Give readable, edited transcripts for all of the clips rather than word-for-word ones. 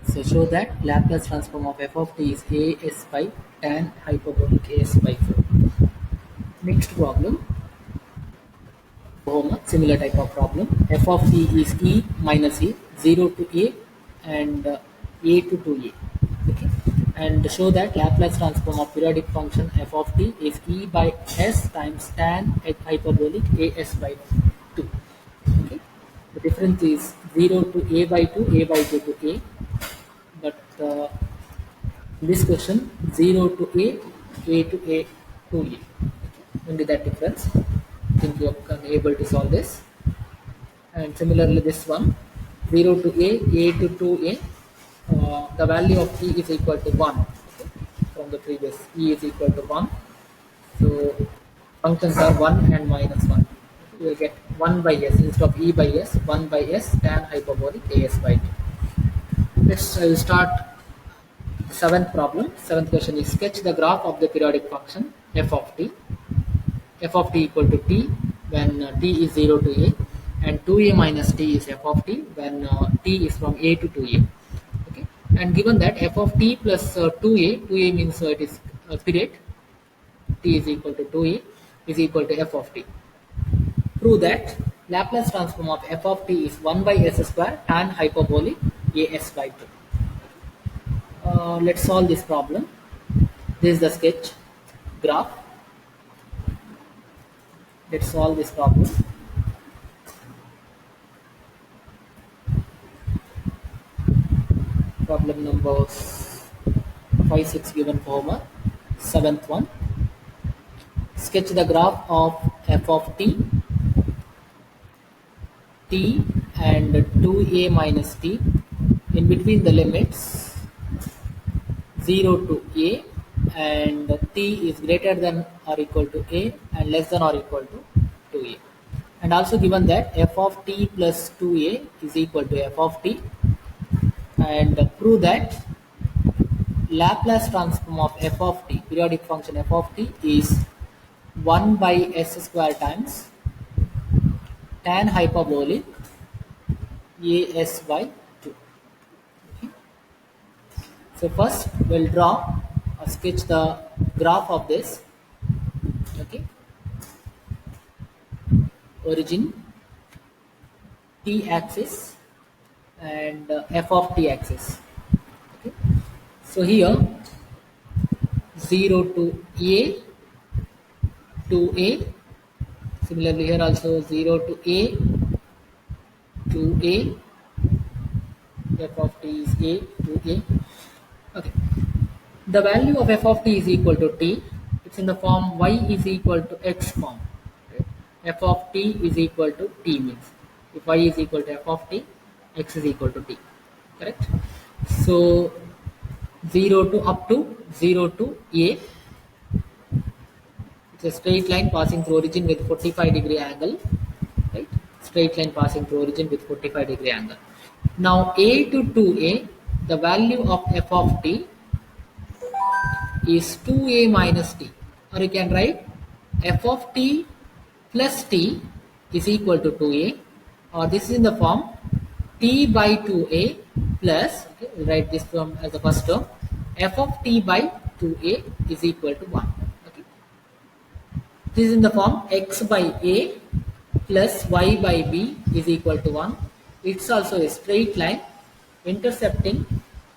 So show that Laplace transform of f of t is as by tan hyperbolic as by 4. Next problem, homework, similar type of problem. F of t is e minus e, 0 to a and a to 2a. Okay. And show that Laplace transform of periodic function f of t is e by s times tan hyperbolic as by 2. Okay. The difference is 0 to a by 2, a by 2 to a. But in this question, 0 to a to a to a. Only that difference. I think you are able to solve this. And similarly, this one, 0 to a to 2a, the value of t is equal to 1. Okay. From the previous, e is equal to 1. So functions are 1 and minus 1. You will get 1 by s instead of e by s, 1 by s tan hyperbolic as by 2. Let's start seventh problem. Seventh question is sketch the graph of the periodic function f of t. F of t equal to t when t is 0 to a, and 2a minus t is f of t when t is from a to 2a. Okay, and given that f of t plus 2a means it is period, t is equal to 2a is equal to f of t. Prove that Laplace transform of f of t is 1 by s square tan hyperbolic as by 2. Let's solve this problem. This is the sketch graph. Let's solve this problem. Problem number 5, 6 given for homework. Seventh one. Sketch the graph of f of t, t and 2a minus t in between the limits 0 to a and t is greater than or equal to a and less than or equal to 2a. And also given that f of t plus 2a is equal to f of t, and prove that Laplace transform of f of t, periodic function f of t, is 1 by s square times tan hyperbolic as by 2. Okay. So first we'll draw or sketch the graph of this. Okay. Origin, t axis and f of t axis. Okay. So here 0 to a, similarly here also 0 to a, f of t is a to a. Okay. The value of f of t is equal to t. It's in the form y is equal to x form. Okay. F of t is equal to t means if y is equal to f of t, x is equal to t. Correct? So 0 to up to 0 to a. It's a straight line passing through origin with 45-degree angle. Right? Straight line passing through origin with 45-degree angle. Now a to 2a, the value of f of t is 2a minus t, or you can write f of t plus t is equal to 2a, or this is in the form t by 2a plus, okay, we'll write this term as the first term, f of t by 2a is equal to 1. Okay. This is in the form x by a plus y by b is equal to 1. It's also a straight line intercepting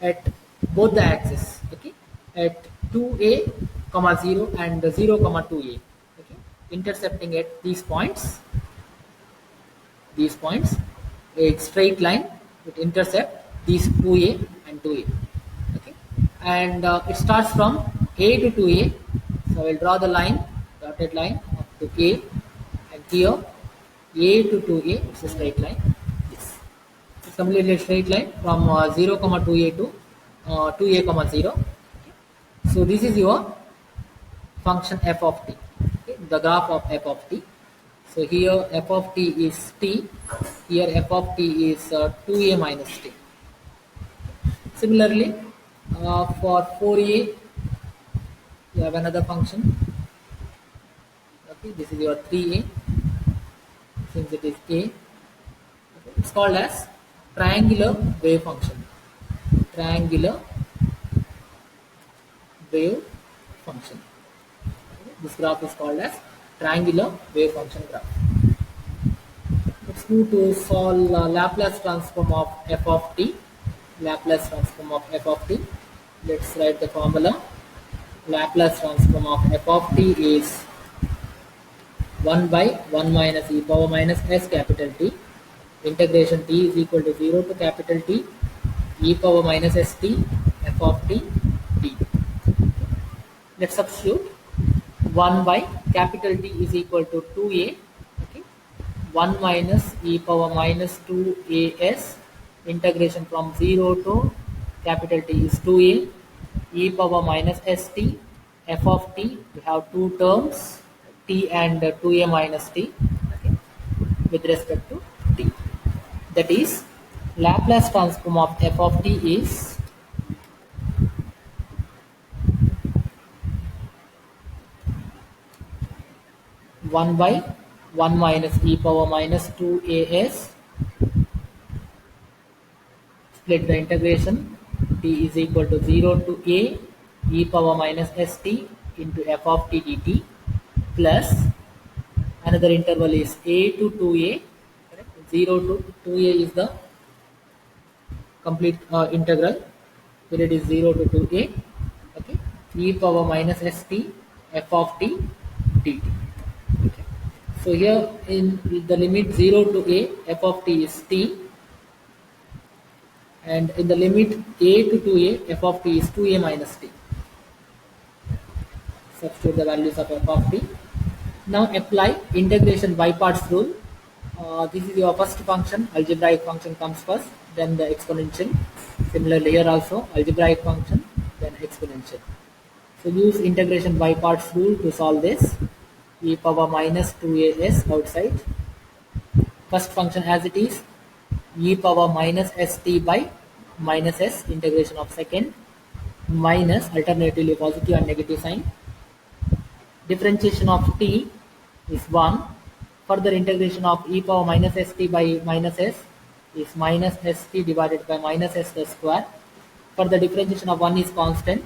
at both the axes. Okay, at 2a comma 0 and 0 comma 2a. Okay, intercepting at these points. A straight line would intercept these 2a and 2a. Okay, and it starts from a to 2a. So I will draw the line, dotted line up to a, and here a to 2a. It's a straight line. Yes, it's completely a straight line from 0 comma 2a to 2a comma 0. So this is your function f of t, okay, the graph of f of t. So here f of t is t, here f of t is 2a minus t. Similarly, for 4a, you have another function. Okay, this is your 3a, since it is a. Okay, it's called as triangular wave function. triangular wave function. This graph is called as triangular wave function graph. Let's move to solve Laplace transform of f of t. Laplace transform of f of t. Let's write the formula. Laplace transform of f of t is 1 by 1 minus e power minus s capital T. Integration t is equal to 0 to capital T e power minus st f of t t. Let's substitute 1 by capital T is equal to 2a. Okay. 1 minus e power minus 2as, integration from 0 to capital T is 2a, e power minus st f of t. We have two terms, t and 2a minus t, okay, with respect to t. That is, Laplace transform of f of t is 1 by 1 minus e power minus 2as, split the integration, t is equal to 0 to a e power minus st into f of t dt, plus another interval is a to 2a, correct? 0 to 2a is the complete integral, here it is 0 to 2a, okay, e power minus st f of t dt. Okay. So here in the limit 0 to a, f of t is t, and in the limit a to 2a, f of t is 2a minus t. Substitute the values of f of t. Now apply integration by parts rule. This is your first function, algebraic function comes first, then the exponential. Similarly here also, algebraic function, then exponential. So use integration by parts rule to solve this. E power minus 2as outside. First function as it is, e power minus st by minus s, integration of second, minus alternatively positive and negative sign. Differentiation of t is 1. Further integration of e power minus st by minus s is minus st divided by minus s square. Further differentiation of 1 is constant,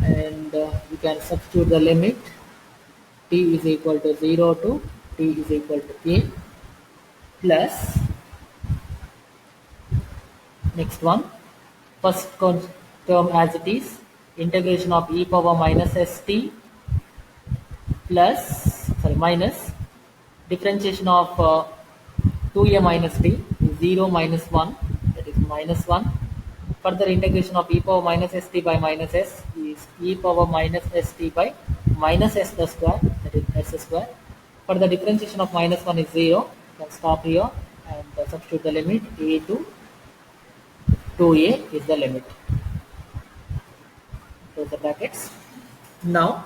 and you can substitute the limit t is equal to 0 to t is equal to a, plus next one, first term as it is, integration of e power minus st plus, minus differentiation of 2a minus t is 0 minus 1, that is minus 1. Further integration of e power minus st by minus s is e power minus st by minus s square, that is s square. Further differentiation of minus 1 is 0. You can stop here and substitute the limit a to 2a is the limit. Close the brackets. Now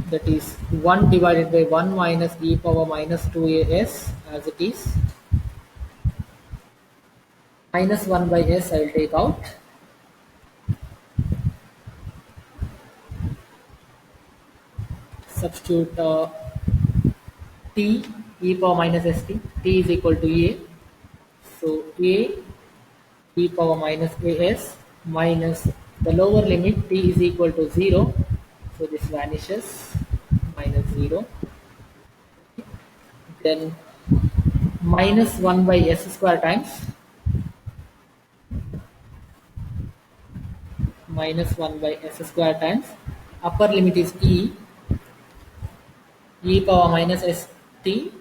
that is 1 divided by 1 minus e power minus 2as as it is, minus 1 by s I will take out, substitute t e power minus st, t is equal to a, so a e power minus as minus the lower limit t is equal to 0, so this vanishes, minus 0, then minus 1 by s square times minus 1 by s square times upper limit is e power minus st,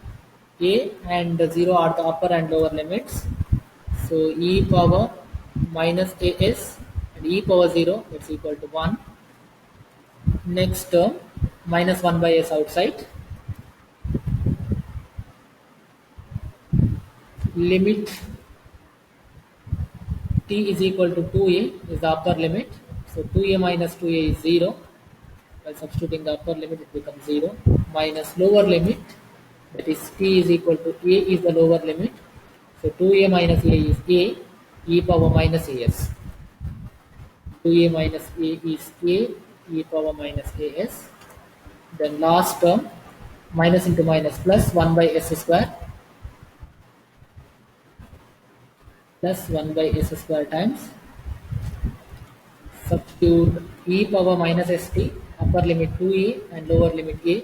a and 0 are the upper and lower limits, so e power minus as and e power 0, that's equal to 1. Next term, minus 1 by s outside, limit t is equal to 2a is the upper limit, so 2a minus 2a is 0. By substituting the upper limit, it becomes 0, minus lower limit, that is t is equal to a is the lower limit, so 2a minus a is a, e power minus as, 2a minus a is a, e power minus as. Then last term, minus into minus plus 1 by s square plus 1 by s square times substitute e power minus st, upper limit 2a and lower limit a.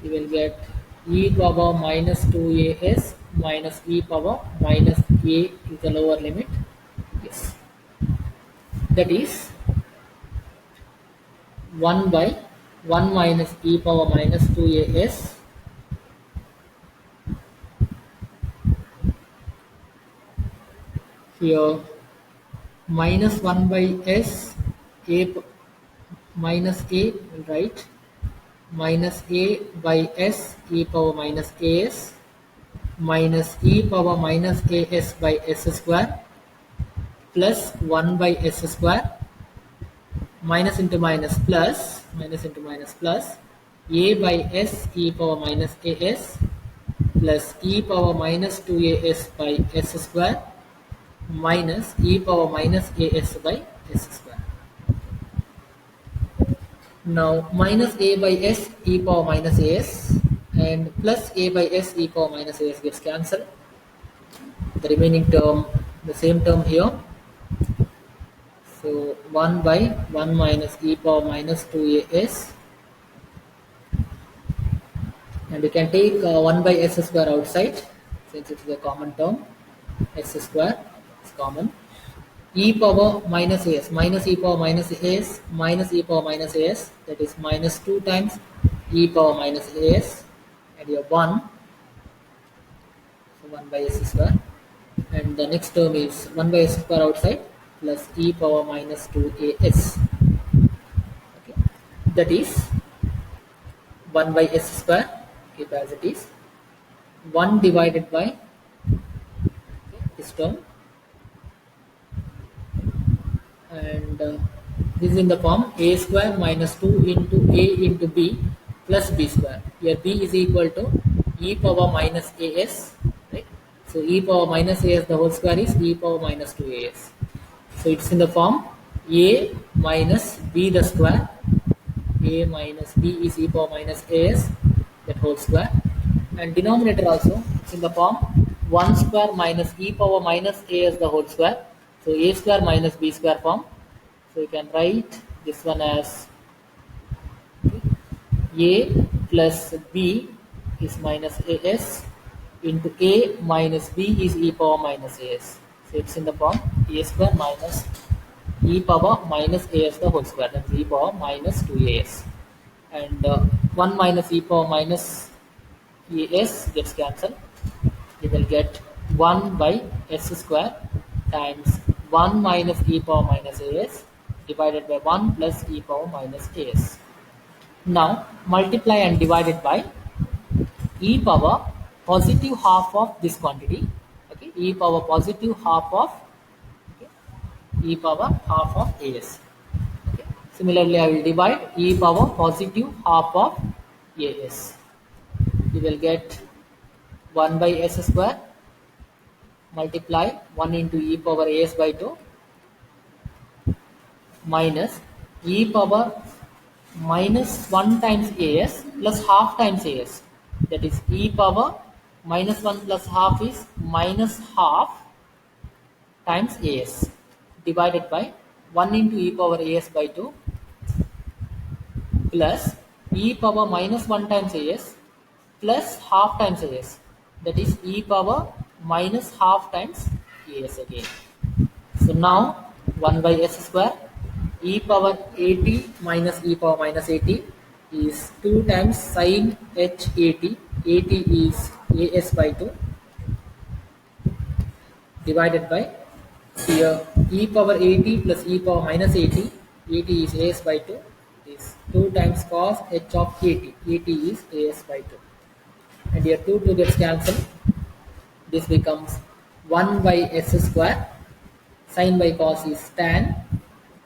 You will get e power minus 2as minus e power minus a is the lower limit. Yes, that is 1 by 1 minus e power minus 2as here minus 1 by s a minus a, right, minus a by s e power minus as minus e power minus as by s square plus 1 by s square minus into minus plus a by s e power minus as plus e power minus 2as by s square minus e power minus as by s square. Now minus a by s e power minus as and plus a by s e power minus as gets cancelled. The remaining term, the same term here. So 1 by 1 minus e power minus 2as, and you can take 1 by s square outside since it is a common term. S square is common. E power minus as minus e power minus as minus e power minus as, that is minus 2 times e power minus as, and you have 1, so 1 by s square, and the next term is 1 by s square outside plus e power minus 2as. Okay. That is 1 by s square, keep as it is, 1 divided by, okay, this term, and this is in the form a square minus 2 into a into b plus b square. Here b is equal to e power minus as, right? So e power minus as the whole square is e power minus 2as. So it's in the form a minus b the square, a minus b is e power minus as that whole square, and denominator also it's in the form 1 square minus e power minus as the whole square. So a square minus b square form. So you can write this one as a plus b is minus as into a minus b is e power minus as. So it's in the form a square minus e power minus as the whole square, that is e power minus 2as, and 1 minus e power minus as gets cancelled. You will get 1 by s square times 1 minus e power minus as divided by 1 plus e power minus as. Now multiply and divide it by e power positive half of this quantity. Okay, e power positive half of, okay, e power half of as. Okay. Similarly, I will divide e power positive half of as. You will get 1 by s square multiply 1 into e power as by 2 minus e power minus 1 times as plus half times as, that is e power minus 1 plus half is minus half times as divided by 1 into e power as by 2 plus e power minus 1 times as plus half times as, that is e power minus half times as again. So now 1 by s square e power 80 minus e power minus 80 is 2 times sin h 80. 80 is as by 2 divided by here e power 80 plus e power minus 80. 80 is as by 2 is 2 times cos h of 80. 80 is as by 2, and here 2 gets cancelled. This becomes 1 by s square. Sin by cos is tan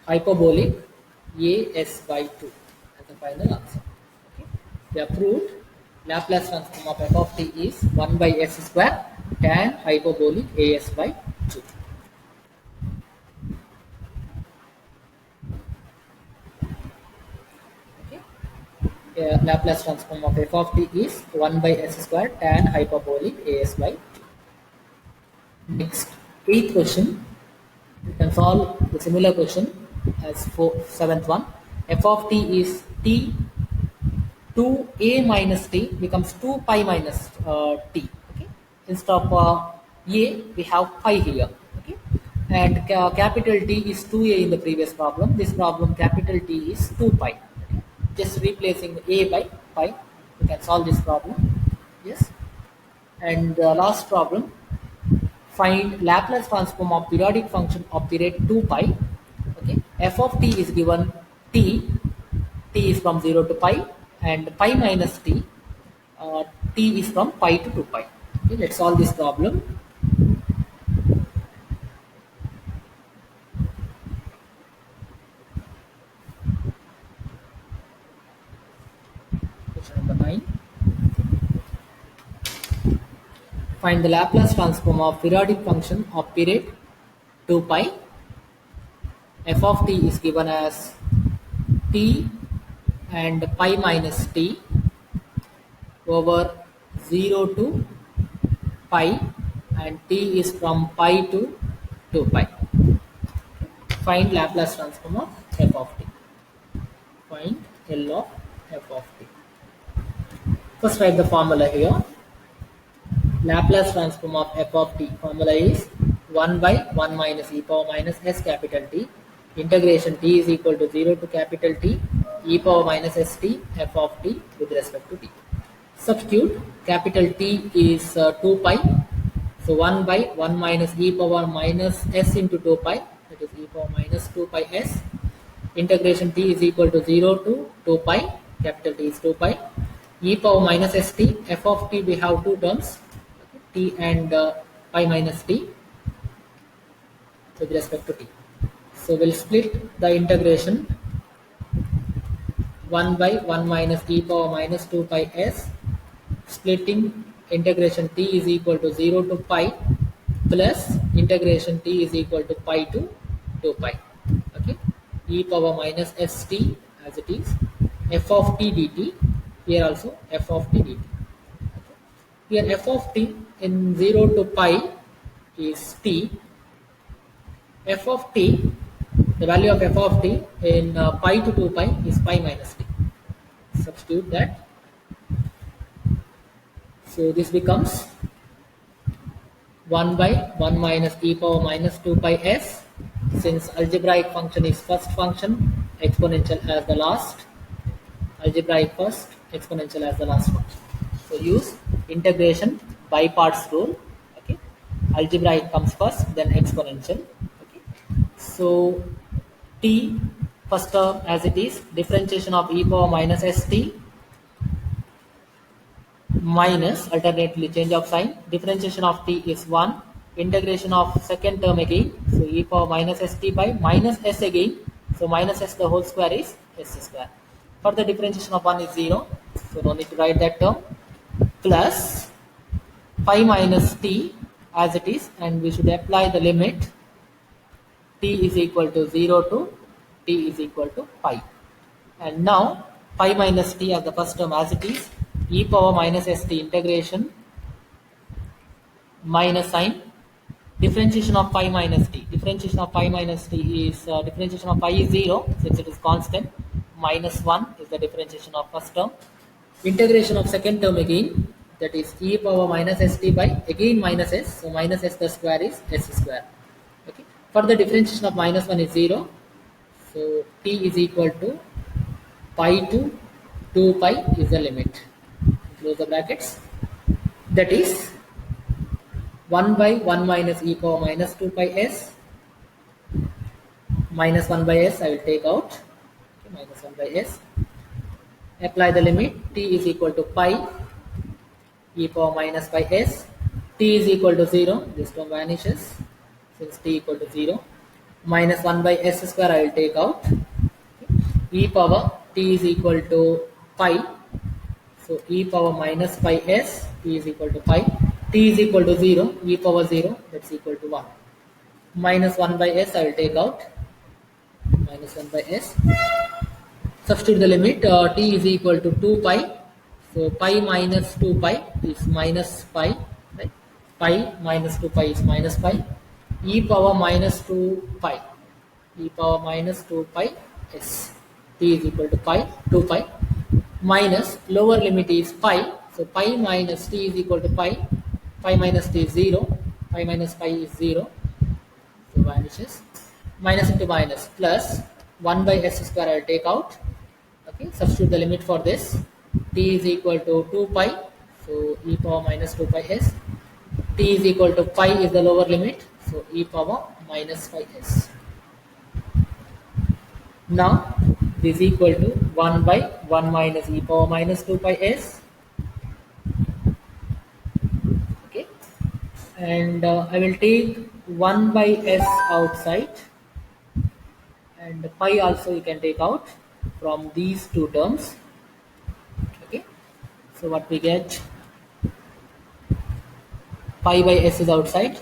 hyperbolic as by 2 as the final answer. Okay. The approved Laplace transform of f of t is 1 by s square tan hyperbolic as by 2. Okay. Laplace transform of f of t is 1 by s square tan hyperbolic as by 2. Next, Eighth question, you can solve the similar question as for seventh one. F of t is t 2a minus t becomes 2 pi minus t. Okay, instead of a we have pi here. Okay, and capital T is 2a in the previous problem. This problem capital T is 2 pi. Okay? Just replacing a by pi, you can solve this problem. Yes, and the last problem, find Laplace transform of periodic function of period 2 pi. Okay, f of t is given t, t is from 0 to pi, and pi minus t, t is from pi to 2 pi. Okay, let's solve this problem. Question number 9. Find the Laplace transform of periodic function of period 2 pi. F of t is given as t and pi minus t over 0 to pi, and t is from pi to 2 pi. Find Laplace transform of f of t. Find L of f of t. First write the formula here. Laplace transform of f of t formula is 1 by 1 minus e power minus s capital T. Integration t is equal to 0 to capital T e power minus st f of t with respect to t. Substitute capital T is 2 pi. So 1 by 1 minus e power minus s into 2 pi, that is e power minus 2 pi s. Integration t is equal to 0 to 2 pi, capital T is 2 pi. E power minus st, f of t we have two terms, t and pi minus t with respect to t. So we'll split the integration 1 by 1 minus e power minus 2 pi s, splitting integration t is equal to 0 to pi plus integration t is equal to pi to 2 pi. Okay, e power minus st as it is, f of t dt, here also f of t dt. Okay. Here f of t in 0 to pi is t, f of t, the value of f of t in pi to 2 pi is pi minus t. Substitute that. So this becomes 1 by 1 minus e power minus 2 pi s. Since algebraic function is first function, exponential as the last. Algebraic first, exponential as the last function. So use integration by parts rule. Okay, algebraic comes first, then exponential. Okay, so t first term as it is, differentiation of e power minus st minus alternately change of sign, differentiation of t is 1, integration of second term again, so e power minus st by minus s again, so minus s the whole square is s square. Further differentiation of 1 is 0, so no need to write that term, plus pi minus t as it is, and we should apply the limit t is equal to 0 to t is equal to pi. And now pi minus t as the first term as it is, e power minus st integration minus sign, differentiation of pi minus t. Differentiation of pi minus t is differentiation of pi is 0 since it is constant, minus 1 is the differentiation of first term. Integration of second term again, that is e power minus st by again minus s, so minus s the square is s square. Okay. Further differentiation of minus 1 is 0, so t is equal to pi to 2 pi is the limit. Close the brackets. That is 1 by 1 minus e power minus 2 pi s minus 1 by s I will take out. Okay, minus 1 by s. Apply the limit t is equal to pi e power minus pi s. T is equal to 0. This term vanishes since t equal to 0. Minus 1 by s square I will take out. E power t is equal to pi. So e power minus pi s, t is equal to pi, t is equal to 0, e power 0, that's equal to 1. Minus 1 by s I will take out, minus 1 by s. Substitute the limit, t is equal to 2 pi, so pi minus 2 pi is minus pi, right? Pi minus 2 pi is minus pi. e power minus 2 pi, e power minus 2 pi s, t is equal to pi 2 pi minus lower limit is pi, so pi minus t is equal to pi, pi minus t is 0, pi minus pi is 0, so vanishes, minus into minus plus 1 by s square I will take out. Okay, substitute the limit for this, t is equal to 2 pi, so e power minus 2 pi s, t is equal to pi is the lower limit, so e power minus pi s. Now this is equal to 1 by 1 minus e power minus 2 pi s. Okay, and I will take 1 by s outside, and pi also you can take out from these two terms. Okay, so what we get, pi by s is outside,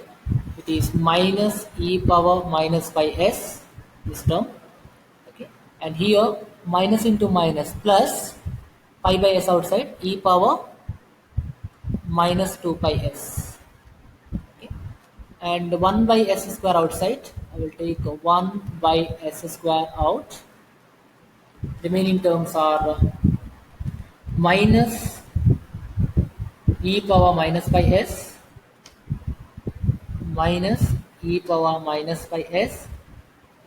it is minus e power minus pi s, this term. Okay, and here minus into minus plus pi by s outside, e power minus 2 pi s. Okay, and 1 by s square outside, I will take 1 by s square out, remaining terms are minus e power minus pi s minus e power minus pi s.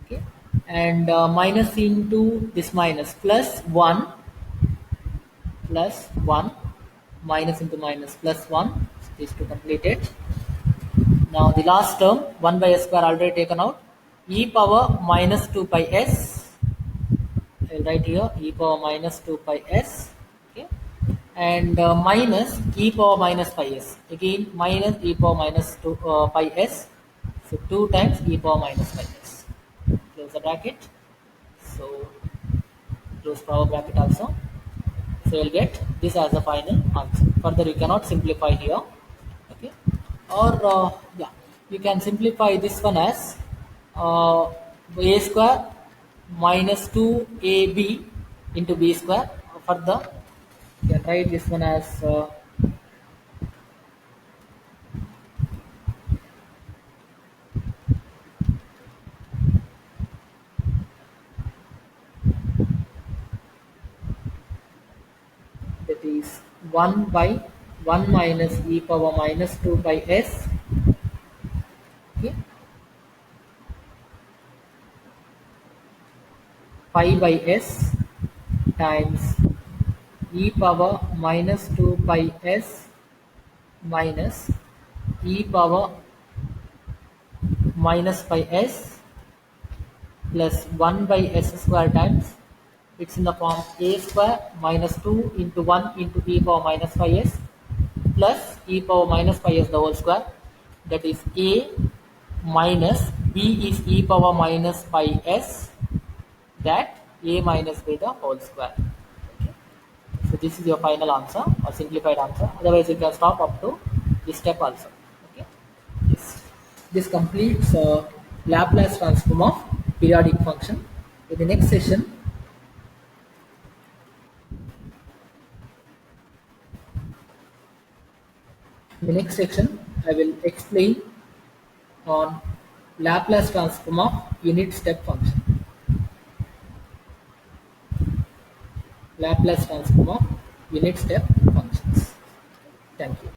Okay, and minus into this minus plus 1, plus 1, minus into minus plus 1, so these two completed. Now the last term 1 by s square already taken out, e power minus 2 pi s, I will write here e power minus 2 pi s. Okay, and minus e power minus pi s, again minus e power minus 2 pi s, so 2 times e power minus pi s. Close the bracket, so close power bracket also, so you'll get this as the final answer. Further you cannot simplify here. Okay, or yeah, you can simplify this one as uh, a square minus 2ab into b square. Further you can write this one as that is 1 by 1 minus e power minus 2 by s. Okay, pi by s times e power minus 2 pi s minus e power minus pi s plus 1 by s square times, it's in the form a square minus 2 into 1 into e power minus pi s plus e power minus pi s the whole square, that is a minus b is e power minus pi s, that a minus b the whole square. Okay. So this is your final answer or simplified answer. Otherwise, you can stop up to this step also. Okay. Yes. This completes Laplace transform of periodic function. In the next section, I will explain on Laplace transform of unit step function. Laplace transform of unit step functions. Thank you.